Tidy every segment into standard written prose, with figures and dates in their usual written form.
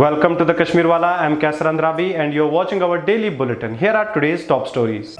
Welcome to the Kashmir Wala. I'm Kasran Rabi and you're watching our Daily Bulletin. Here are today's top stories.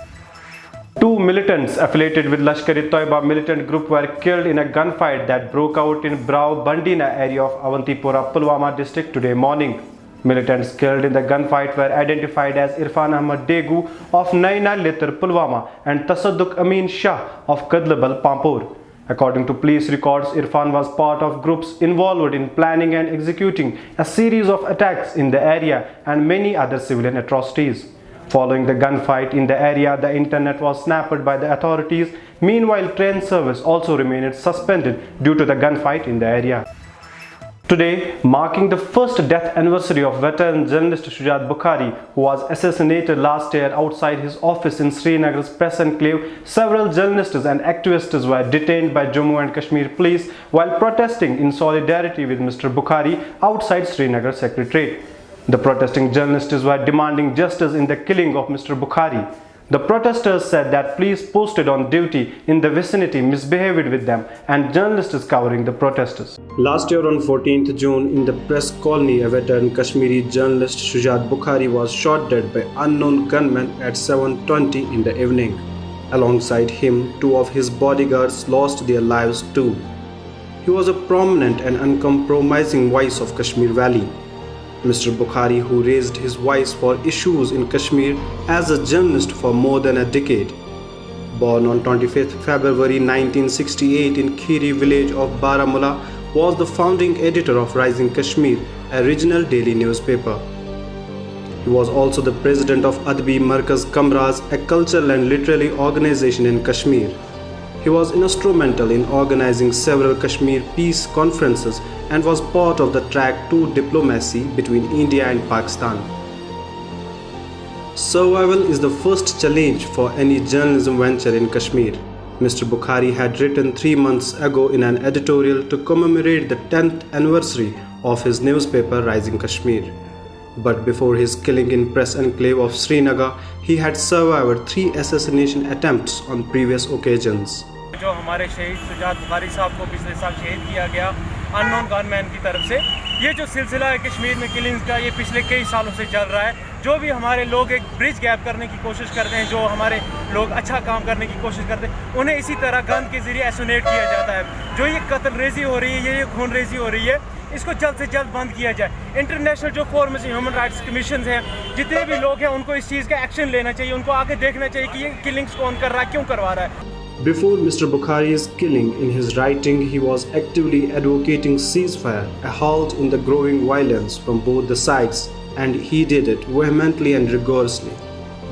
Two militants affiliated with Lashkar-e-Toiba militant group were killed in a gunfight that broke out in Brau Bandina area of Avantipora, Pulwama district today morning. Militants killed in the gunfight were identified as Irfan Ahmad Degu of Naina Litter, Pulwama and Tasadduk Amin Shah of Kadlabal, Pampur. According to police records, Irfan was part of groups involved in planning and executing a series of attacks in the area and many other civilian atrocities. Following the gunfight in the area, the internet was snapped by the authorities. Meanwhile, train service also remained suspended due to the gunfight in the area. Today, marking the first death anniversary of veteran journalist Shujaat Bukhari, who was assassinated last year outside his office in Srinagar's press enclave, several journalists and activists were detained by Jammu and Kashmir police while protesting in solidarity with Mr. Bukhari outside Srinagar Secretariat. The protesting journalists were demanding justice in the killing of Mr. Bukhari. The protesters said that police posted on duty in the vicinity misbehaved with them and journalists covering the protesters. Last year on 14th June in the press colony, a veteran Kashmiri journalist Shujaat Bukhari was shot dead by unknown gunmen at 7:20 in the evening. Alongside him, two of his bodyguards lost their lives too. He was a prominent and uncompromising voice of Kashmir Valley. Mr. Bukhari, who raised his voice for issues in Kashmir as a journalist for more than a decade. Born on 25th February 1968 in Khiri village of Baramulla, was the founding editor of Rising Kashmir, a regional daily newspaper. He was also the president of Adbi Markaz Kamraz, a cultural and literary organization in Kashmir. He was instrumental in organizing several Kashmir peace conferences and was part of the track to diplomacy between India and Pakistan. Survival is the first challenge for any journalism venture in Kashmir. Mr. Bukhari had written 3 months ago in an editorial to commemorate the 10th anniversary of his newspaper Rising Kashmir. But before his killing in press enclave of Srinagar, he had survived 3 assassination attempts on previous occasions. जो हमारे शहीद शुजात बुखारी साहब को पिछले साल शहीद किया गया अननोन गनमैन की तरफ से, ये जो सिलसिला है कश्मीर में किलिंग्स का, ये पिछले कई सालों से चल रहा है। जो भी हमारे लोग एक ब्रिज गैप करने की कोशिश करते हैं, जो हमारे लोग अच्छा काम करने की कोशिश करते हैं, उन्हें इसी तरह गन के ज़रिए एसोनेट किया जाता है। जो ये कत्ल रेजी हो रही है, ये खून रेजी हो रही है, इसको जल्द से जल्द बंद किया जाए। इंटरनेशनल जो फोरम ह्यूमन राइट्स कमीशन हैं, जितने भी लोग हैं, उनको इस चीज़ का एक्शन लेना चाहिए। उनको आगे देखना चाहिए कि ये किलिंग्स कौन कर रहा है, क्यों करवा रहा है। Before Mr. Bukhari's killing, in his writing, he was actively advocating ceasefire, a halt in the growing violence from both the sides, and he did it vehemently and rigorously.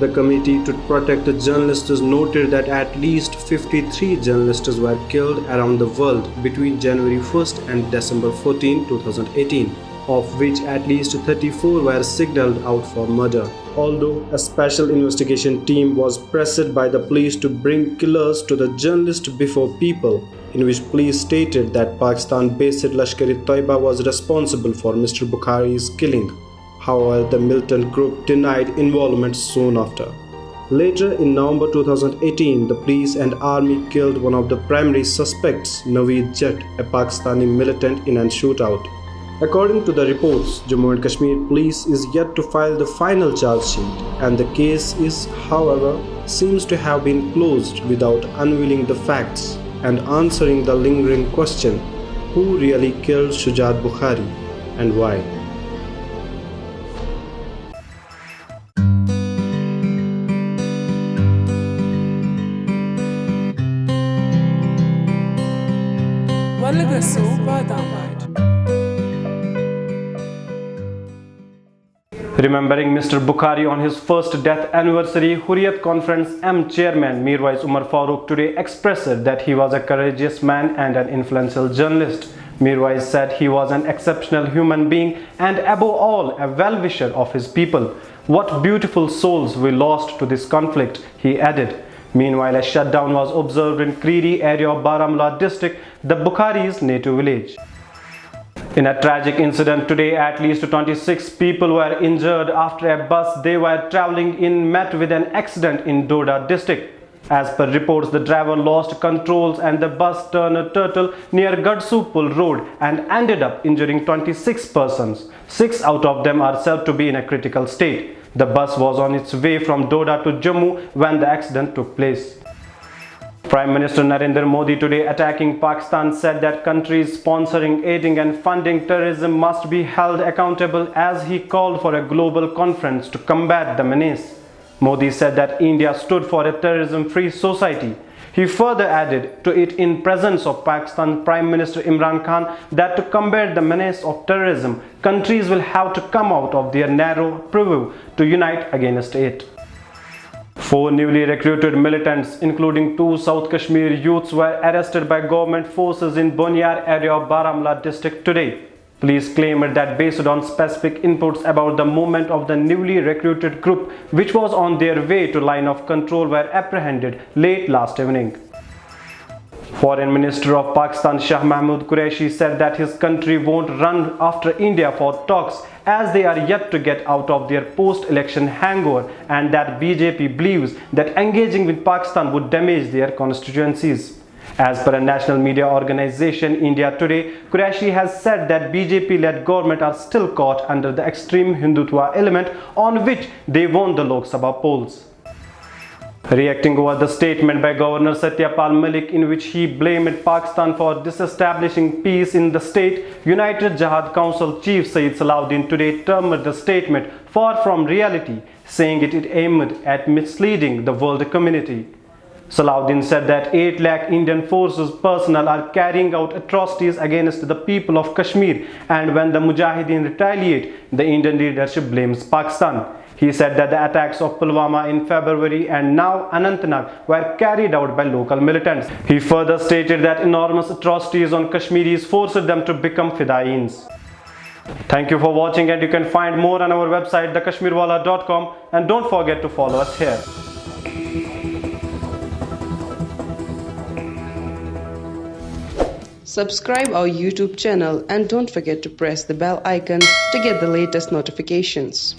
The Committee to Protect the Journalists noted that at least 53 journalists were killed around the world between January 1st and December 14, 2018, of which at least 34 were signaled out for murder. Although a special investigation team was pressed by the police to bring killers to the journalist before people, in which police stated that Pakistan-based Lashkar-e-Toiba was responsible for Mr. Bukhari's killing. However, the militant group denied involvement soon after. Later, in November 2018, the police and army killed one of the primary suspects, Naveed Jatt, a Pakistani militant, in a shootout. According to the reports, Jammu and Kashmir police is yet to file the final charge sheet, and the case is, however, seems to have been closed without unveiling the facts and answering the lingering question: who really killed Shujaat Bukhari and why? Remembering Mr. Bukhari on his first death anniversary, Hurriyat Conference M chairman Mirwais Umar Farooq today expressed that he was a courageous man and an influential journalist. Mirwais said he was an exceptional human being and above all a well-wisher of his people. What beautiful souls we lost to this conflict, he added. Meanwhile, a shutdown was observed in Kriri area of Baramulla district, the Bukhari's native village. In a tragic incident today, at least 26 people were injured after a bus they were traveling in met with an accident in Doda district. As per reports, the driver lost controls and the bus turned a turtle near Gadsupul Road and ended up injuring 26 persons. 6 out of them are said to be in a critical state. The bus was on its way from Doda to Jammu when the accident took place. Prime Minister Narendra Modi today attacking Pakistan said that countries sponsoring, aiding and funding terrorism must be held accountable as he called for a global conference to combat the menace. Modi said that India stood for a terrorism-free society. He further added to it in presence of Pakistan Prime Minister Imran Khan that to combat the menace of terrorism, countries will have to come out of their narrow purview to unite against it. 4 newly recruited militants, including 2 South Kashmir youths, were arrested by government forces in Bonyar area of Baramulla district today. Police claimed that based on specific inputs about the movement of the newly recruited group, which was on their way to line of control, were apprehended late last evening. Foreign Minister of Pakistan Shah Mahmood Qureshi said that his country won't run after India for talks as they are yet to get out of their post-election hangover, and that BJP believes that engaging with Pakistan would damage their constituencies. As per a national media organization India Today, Qureshi has said that BJP-led government are still caught under the extreme Hindutva element on which they won the Lok Sabha polls. Reacting over the statement by Governor Satyapal Malik in which he blamed Pakistan for disestablishing peace in the state, United Jihad Council Chief Sayyid Salahuddin today termed the statement far from reality, saying it aimed at misleading the world community. Salahuddin said that 8 lakh Indian forces personnel are carrying out atrocities against the people of Kashmir, and when the Mujahideen retaliate, the Indian leadership blames Pakistan. He said that the attacks of Pulwama in February and now Anantnag were carried out by local militants. He further stated that enormous atrocities on Kashmiris forced them to become Fidaeens. Thank you for watching, and you can find more on our website thekashmirwala.com, and don't forget to follow us here. Subscribe our YouTube channel and don't forget to press the bell icon to get the latest notifications.